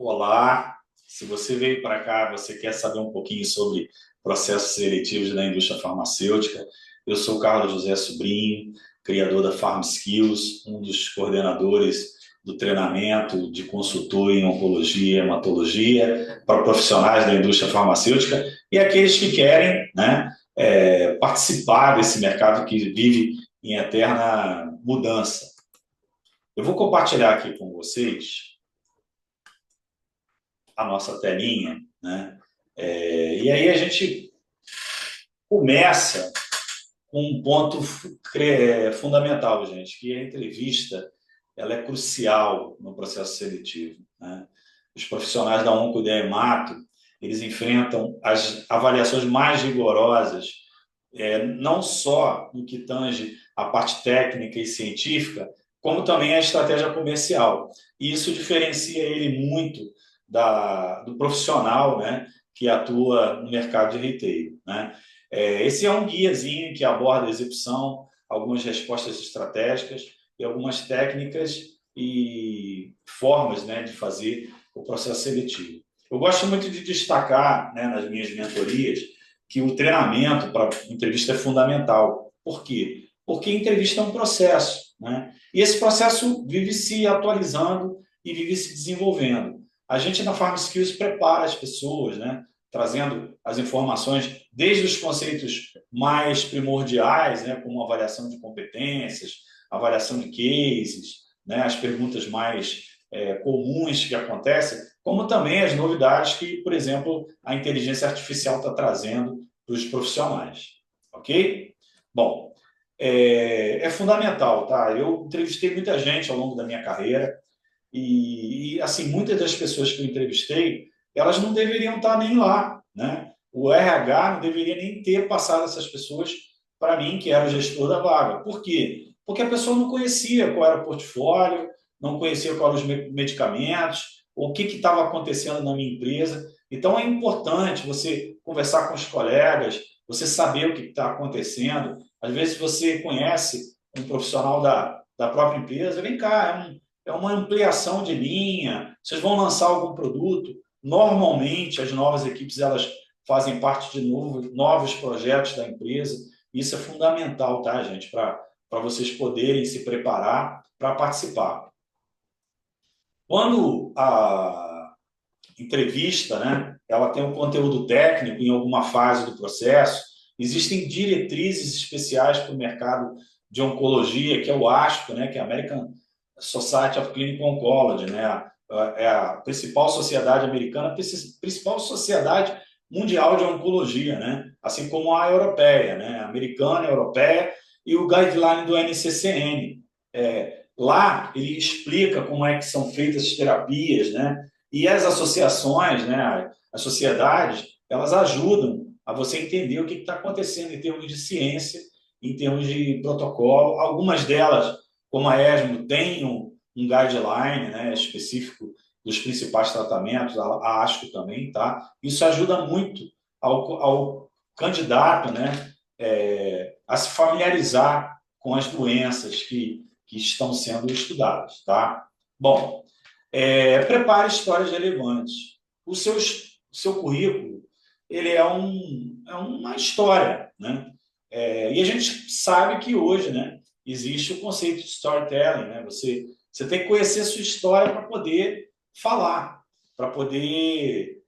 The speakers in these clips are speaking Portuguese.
Olá, se você veio para cá, você quer saber um pouquinho sobre processos seletivos da indústria farmacêutica, eu sou Carlos José Sobrinho, criador da Farm Skills, um dos coordenadores do treinamento de consultor em oncologia e hematologia para profissionais da indústria farmacêutica e aqueles que querem, né, participar desse mercado que vive em eterna mudança. Eu vou compartilhar aqui com vocês a nossa telinha, né? E aí a gente começa com um ponto fundamental, gente, que a entrevista ela é crucial no processo seletivo, né? Os profissionais da Onco e da Hemato, eles enfrentam as avaliações mais rigorosas, não só no que tange a parte técnica e científica, como também a estratégia comercial. E isso diferencia ele muito do profissional, né, que atua no mercado de retail, né? Esse é um guiazinho que aborda a execução, algumas respostas estratégicas e algumas técnicas e formas, né, de fazer o processo seletivo. Eu gosto muito de destacar, né, nas minhas mentorias, que o treinamento para entrevista é fundamental. Por quê? Porque entrevista é um processo, né? E esse processo vive se atualizando e vive se desenvolvendo. A gente na Farm Skills prepara as pessoas, né? Trazendo as informações desde os conceitos mais primordiais, né? Como avaliação de competências, avaliação de cases, né? As perguntas mais comuns que acontecem, como também as novidades que, por exemplo, a inteligência artificial está trazendo para os profissionais. Ok? Bom, é fundamental, tá? Eu entrevistei muita gente ao longo da minha carreira assim, muitas das pessoas que eu entrevistei, elas não deveriam estar nem lá, né? O RH não deveria nem ter passado essas pessoas para mim, que era o gestor da vaga. Por quê? Porque a pessoa não conhecia qual era o portfólio, não conhecia quais eram os medicamentos, o que estava acontecendo na minha empresa. Então, é importante você conversar com os colegas, você saber o que está acontecendo. Às vezes, você conhece um profissional da própria empresa, vem cá, é uma ampliação de linha, vocês vão lançar algum produto. Normalmente, as novas equipes elas fazem parte de novos projetos da empresa. Isso é fundamental, tá, gente, para vocês poderem se preparar para participar. Quando a entrevista, né, ela tem um conteúdo técnico em alguma fase do processo, existem diretrizes especiais para o mercado de oncologia, que é o ASCO, né, que é a American Society of Clinical Oncology, né, é a principal sociedade americana, a principal sociedade mundial de oncologia, né, assim como a europeia, né, a americana, a europeia e o guideline do NCCN. Lá ele explica como é que são feitas as terapias, né, e as associações, né, as sociedades, elas ajudam a você entender o que está acontecendo em termos de ciência, em termos de protocolo. Algumas delas, como a ESMO, tem um guideline, né, específico dos principais tratamentos, a ASCO também, tá? Isso ajuda muito ao candidato, né, a se familiarizar com as doenças que estão sendo estudadas, tá? Bom, prepare histórias relevantes. O seu currículo ele é uma história, né? E a gente sabe que hoje, né, existe o conceito de storytelling, né? Você tem que conhecer a sua história para poder falar, para poder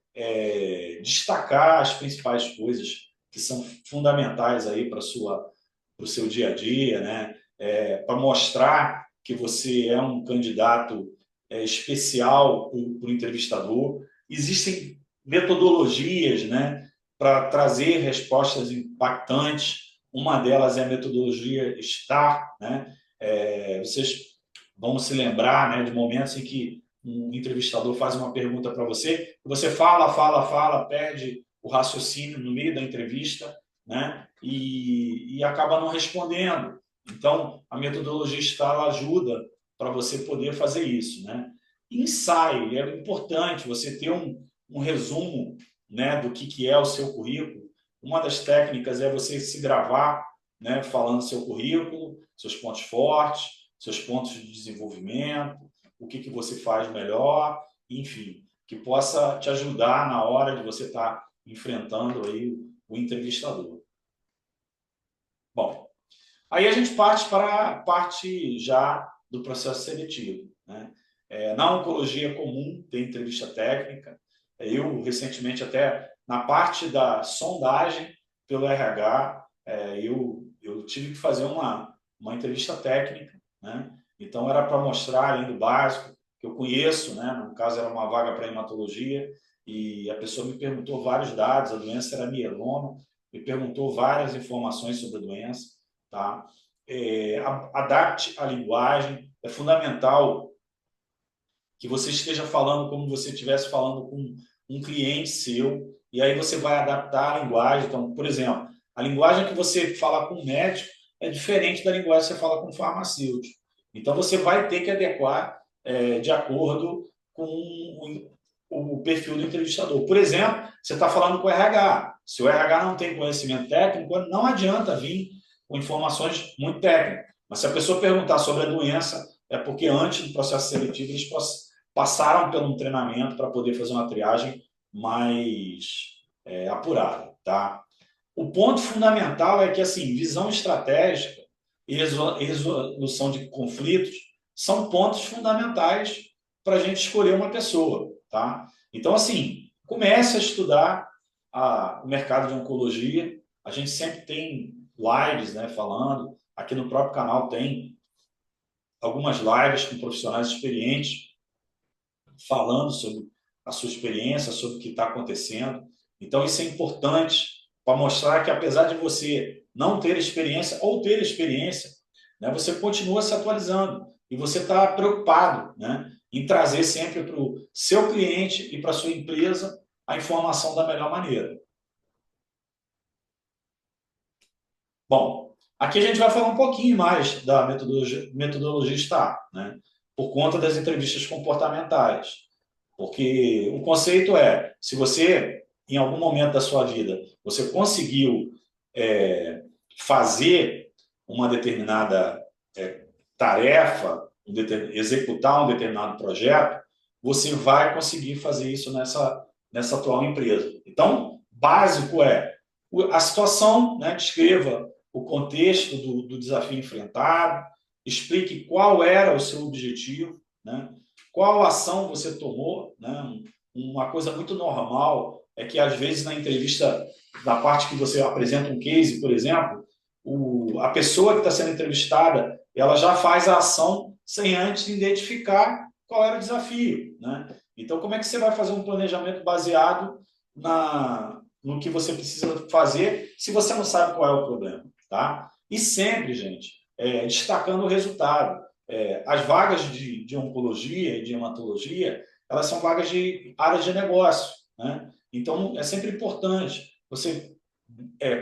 destacar as principais coisas que são fundamentais aí para o seu dia a dia, né? Para mostrar que você é um candidato especial para o entrevistador. Existem metodologias, né, para trazer respostas impactantes. Uma delas é a metodologia STAR, né? Vocês vão se lembrar, né, de momentos em que um entrevistador faz uma pergunta para você, você fala, perde o raciocínio no meio da entrevista, né? E acaba não respondendo. Então, a metodologia STAR ajuda para você poder fazer isso, né? Ensaio, é importante você ter um resumo, né, do que é o seu currículo. Uma das técnicas é você se gravar, né, falando seu currículo, seus pontos fortes, seus pontos de desenvolvimento, o que você faz melhor, enfim, que possa te ajudar na hora de você estar enfrentando aí o entrevistador. Bom, aí a gente parte para a parte já do processo seletivo, né? Na oncologia é comum ter entrevista técnica. Eu, recentemente, até na parte da sondagem pelo RH, eu tive que fazer uma entrevista técnica, né? Então, era para mostrar, além do básico, que eu conheço, né? No caso, era uma vaga para hematologia, e a pessoa me perguntou vários dados, a doença era mieloma, me perguntou várias informações sobre a doença, tá? Adapte a linguagem, é fundamental que você esteja falando como você estivesse falando com um cliente seu, e aí você vai adaptar a linguagem. Então, por exemplo, a linguagem que você fala com o médico é diferente da linguagem que você fala com o farmacêutico. Então, você vai ter que adequar de acordo com o perfil do entrevistador. Por exemplo, você está falando com o RH. Se o RH não tem conhecimento técnico, não adianta vir com informações muito técnicas. Mas se a pessoa perguntar sobre a doença, é porque antes do processo seletivo eles passaram por um treinamento para poder fazer uma triagem mais apurada, tá? O ponto fundamental é que, assim, visão estratégica e resolução de conflitos são pontos fundamentais para a gente escolher uma pessoa, tá? Então, assim, comece a estudar o mercado de oncologia. A gente sempre tem lives, né, falando. Aqui no próprio canal tem algumas lives com profissionais experientes falando sobre a sua experiência, sobre o que está acontecendo. Então, isso é importante para mostrar que, apesar de você não ter experiência ou ter experiência, né, você continua se atualizando e você está preocupado, né, em trazer sempre para o seu cliente e para a sua empresa a informação da melhor maneira. Bom, aqui a gente vai falar um pouquinho mais da metodologia STAR, né, por conta das entrevistas comportamentais. Porque o conceito é, se você, em algum momento da sua vida, você conseguiu fazer uma determinada tarefa, executar um determinado projeto, você vai conseguir fazer isso nessa atual empresa. Então, básico é a situação, né? Descreva o contexto do desafio enfrentado, explique qual era o seu objetivo, né? Qual ação você tomou, né? Uma coisa muito normal é que, às vezes, na entrevista, da parte que você apresenta um case, por exemplo, a pessoa que está sendo entrevistada, ela já faz a ação sem antes identificar qual era o desafio, né? Então, como é que você vai fazer um planejamento baseado no que você precisa fazer se você não sabe qual é o problema, tá? E sempre, gente, destacando o resultado. As vagas de oncologia e de hematologia, elas são vagas de áreas de negócio, né? Então, é sempre importante você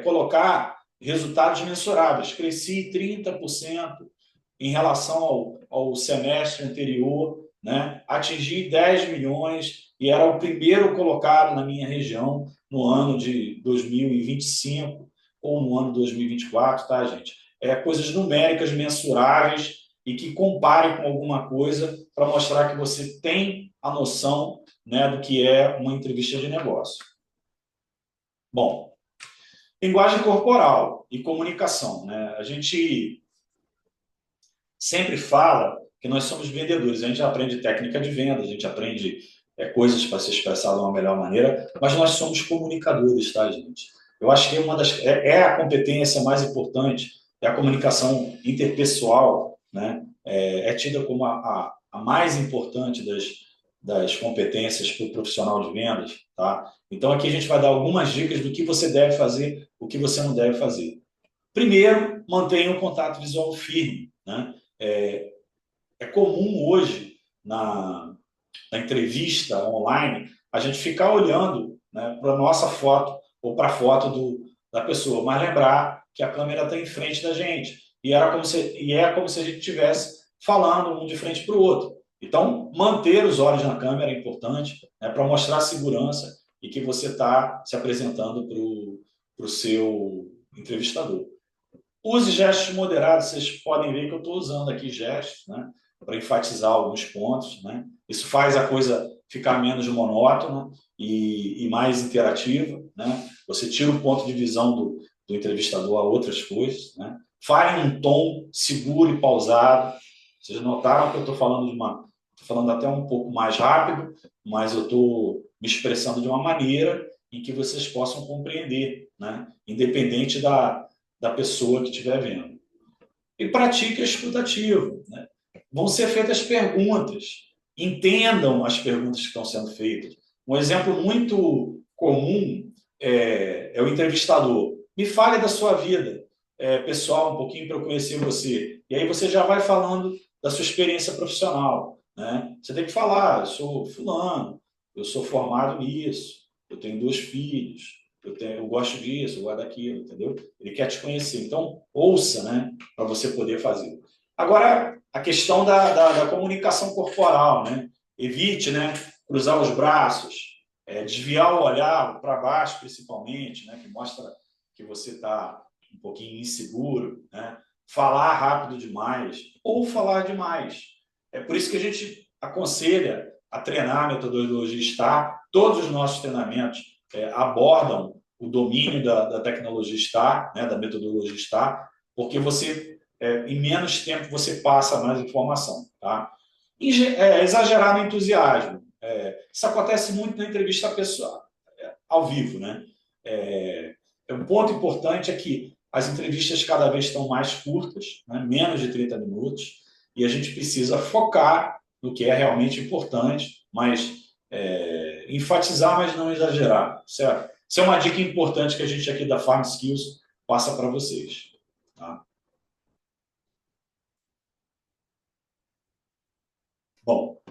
colocar resultados mensuráveis. Cresci 30% em relação ao semestre anterior, né? Atingi 10 milhões e era o primeiro colocado na minha região no ano de 2025 ou no ano de 2024, tá, gente? Coisas numéricas mensuráveis e que compare com alguma coisa para mostrar que você tem a noção, né, do que é uma entrevista de negócio. Bom, linguagem corporal e comunicação, né? A gente sempre fala que nós somos vendedores, a gente aprende técnica de venda, a gente aprende coisas para se expressar de uma melhor maneira, mas nós somos comunicadores, tá, gente? Eu acho que uma das a competência mais importante, é a comunicação interpessoal, né? É tida como a mais importante das competências para o profissional de vendas, tá? Então aqui a gente vai dar algumas dicas do que você deve fazer, o que você não deve fazer. Primeiro, mantenha um contato visual firme, né? É comum hoje, na entrevista online, a gente ficar olhando, né, para a nossa foto ou para a foto da pessoa, mas lembrar que a câmera está em frente da gente e é como se a gente estivesse falando um de frente para o outro. Então, manter os olhos na câmera é importante, né, para mostrar segurança e que você está se apresentando para o seu entrevistador. Use gestos moderados, vocês podem ver que eu estou usando aqui gestos, né, para enfatizar alguns pontos, né? Isso faz a coisa ficar menos monótona e mais interativa, né? Você tira o ponto de visão do entrevistador a outras coisas, né? Fale em um tom seguro e pausado. Vocês notaram que eu estou falando estou falando até um pouco mais rápido, mas eu estou me expressando de uma maneira em que vocês possam compreender, né? Independente da pessoa que estiver vendo. E pratique a escutativa, né? Vão ser feitas perguntas. Entendam as perguntas que estão sendo feitas. Um exemplo muito comum é o entrevistador. Me fale da sua vida pessoal um pouquinho para eu conhecer você. E aí você já vai falando da sua experiência profissional, né? Você tem que falar, eu sou fulano, eu sou formado nisso, eu tenho 2 filhos, eu gosto disso, eu gosto daquilo, entendeu? Ele quer te conhecer. Então, ouça, né? Para você poder fazer. Agora, a questão da comunicação corporal, né? Evite, né, cruzar os braços, desviar o olhar para baixo, principalmente, né, que mostra que você está um pouquinho inseguro, né? Falar rápido demais ou falar demais. É por isso que a gente aconselha a treinar a metodologia STAR. Todos os nossos treinamentos abordam o domínio da tecnologia STAR, né, da metodologia STAR, porque você em menos tempo você passa mais informação, tá? Exagerar no entusiasmo. Isso acontece muito na entrevista pessoal, ao vivo, né? Um ponto importante é que as entrevistas cada vez estão mais curtas, né? Menos de 30 minutos, e a gente precisa focar no que é realmente importante, mas enfatizar, mas não exagerar, certo? Isso é uma dica importante que a gente aqui da Farm Skills passa para vocês, tá? Bom,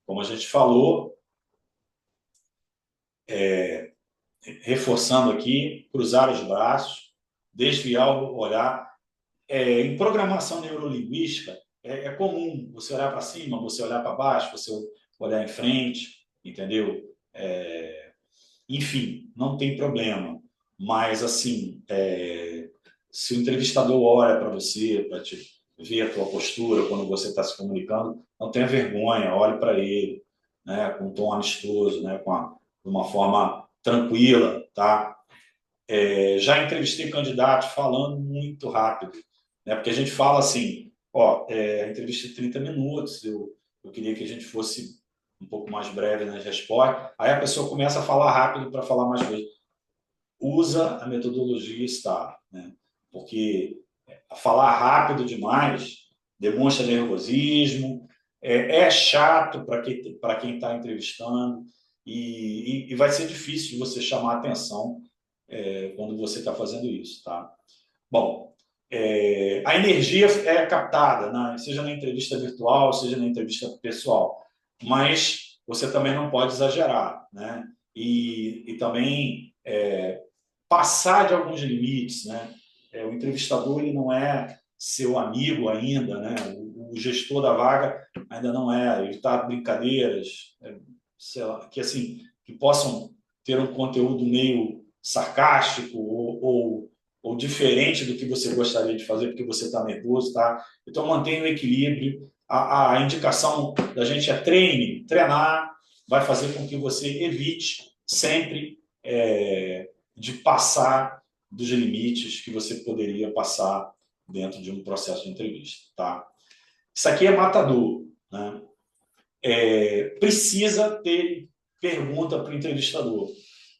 como a gente falou, reforçando aqui, cruzar os braços, desviar o olhar. Em programação neurolinguística, é comum você olhar para cima, você olhar para baixo, você olhar em frente, entendeu? Enfim, não tem problema. Mas, assim, se o entrevistador olha para você, para te ver a tua postura quando você está se comunicando, não tenha vergonha, olhe para ele, né, com um tom amistoso, né, de uma forma tranquila, tá? Já entrevistei candidatos falando muito rápido, né, porque a gente fala assim, ó, entrevista de 30 minutos, eu queria que a gente fosse um pouco mais breve nas respostas, aí a pessoa começa a falar rápido para falar mais coisas. Usa a metodologia STAR, né? Porque falar rápido demais demonstra nervosismo, chato para quem está entrevistando e vai ser difícil de você chamar a atenção quando você está fazendo isso, tá? Bom, a energia é captada, né? Seja na entrevista virtual, seja na entrevista pessoal, mas você também não pode exagerar, né? E também passar de alguns limites, né? O entrevistador ele não é seu amigo ainda, né? O gestor da vaga ainda não é. Ele está brincadeiras, sei lá, que assim que possam ter um conteúdo meio sarcástico ou diferente do que você gostaria de fazer porque você está nervoso, tá? Então mantenha o equilíbrio. A indicação da gente é treinar, vai fazer com que você evite sempre de passar dos limites que você poderia passar dentro de um processo de entrevista, tá? Isso aqui é matador, né? Precisa ter pergunta para o entrevistador.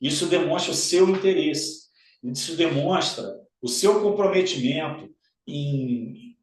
Isso demonstra o seu interesse, isso demonstra o seu comprometimento em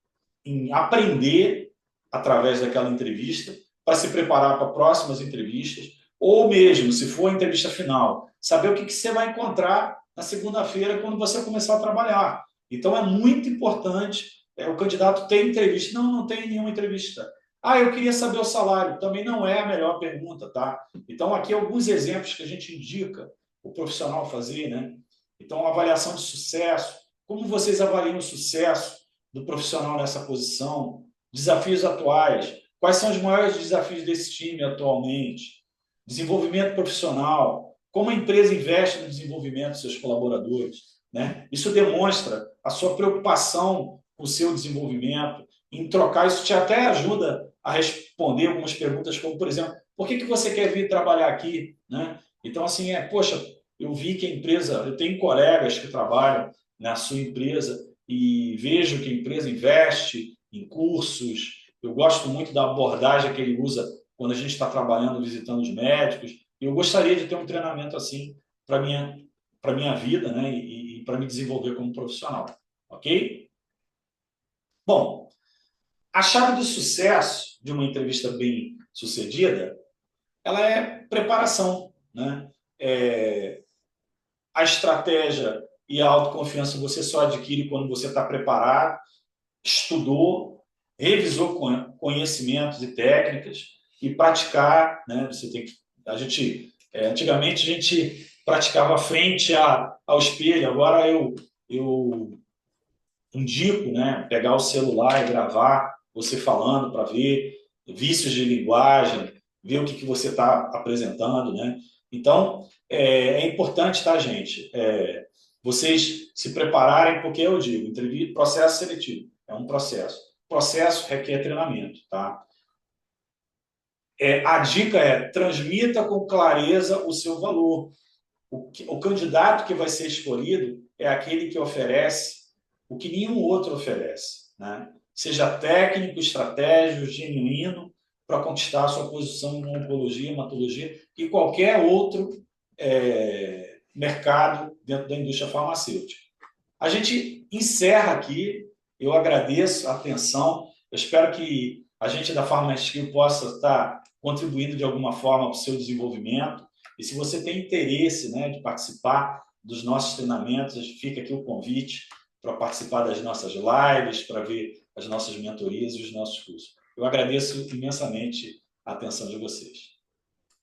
aprender através daquela entrevista para se preparar para próximas entrevistas, ou mesmo, se for a entrevista final, saber o que você vai encontrar na segunda-feira quando você começar a trabalhar. Então, é muito importante o candidato ter entrevista. Não, não tem nenhuma entrevista. Eu queria saber o salário. Também não é a melhor pergunta, tá? Então, aqui alguns exemplos que a gente indica o profissional fazer, né? Então, avaliação de sucesso. Como vocês avaliam o sucesso do profissional nessa posição? Desafios atuais. Quais são os maiores desafios desse time atualmente? Desenvolvimento profissional. Como a empresa investe no desenvolvimento dos seus colaboradores, né? Isso demonstra a sua preocupação com o seu desenvolvimento. em trocar. Isso te até ajuda a responder algumas perguntas, como, por exemplo, por que você quer vir trabalhar aqui? Né? Então, assim, poxa, eu vi que a empresa, eu tenho colegas que trabalham na sua empresa e vejo que a empresa investe em cursos. Eu gosto muito da abordagem que ele usa quando a gente está trabalhando, visitando os médicos. E eu gostaria de ter um treinamento assim para minha vida, né? E para me desenvolver como profissional. Ok? Bom, a chave do sucesso de uma entrevista bem sucedida, ela é preparação, né? A estratégia e a autoconfiança você só adquire quando você está preparado, estudou, revisou conhecimentos e técnicas e praticar, né? Você tem que, antigamente a gente praticava frente ao espelho, agora eu indico, né, pegar o celular e gravar você falando para ver vícios de linguagem, ver o que você está apresentando, né? Então, é importante, tá, gente? Vocês se prepararem, porque eu digo, processo seletivo é um processo. Processo requer treinamento, tá? A dica transmita com clareza o seu valor. O candidato que vai ser escolhido é aquele que oferece o que nenhum outro oferece, né? Seja técnico, estratégico, genuíno, para conquistar a sua posição em oncologia, hematologia e qualquer outro mercado dentro da indústria farmacêutica. A gente encerra aqui. Eu agradeço a atenção. Eu espero que a gente da PharmaSkill possa estar contribuindo de alguma forma para o seu desenvolvimento. E se você tem interesse, né, de participar dos nossos treinamentos, fica aqui o convite para participar das nossas lives, para ver as nossas mentorias e os nossos cursos. Eu agradeço imensamente a atenção de vocês.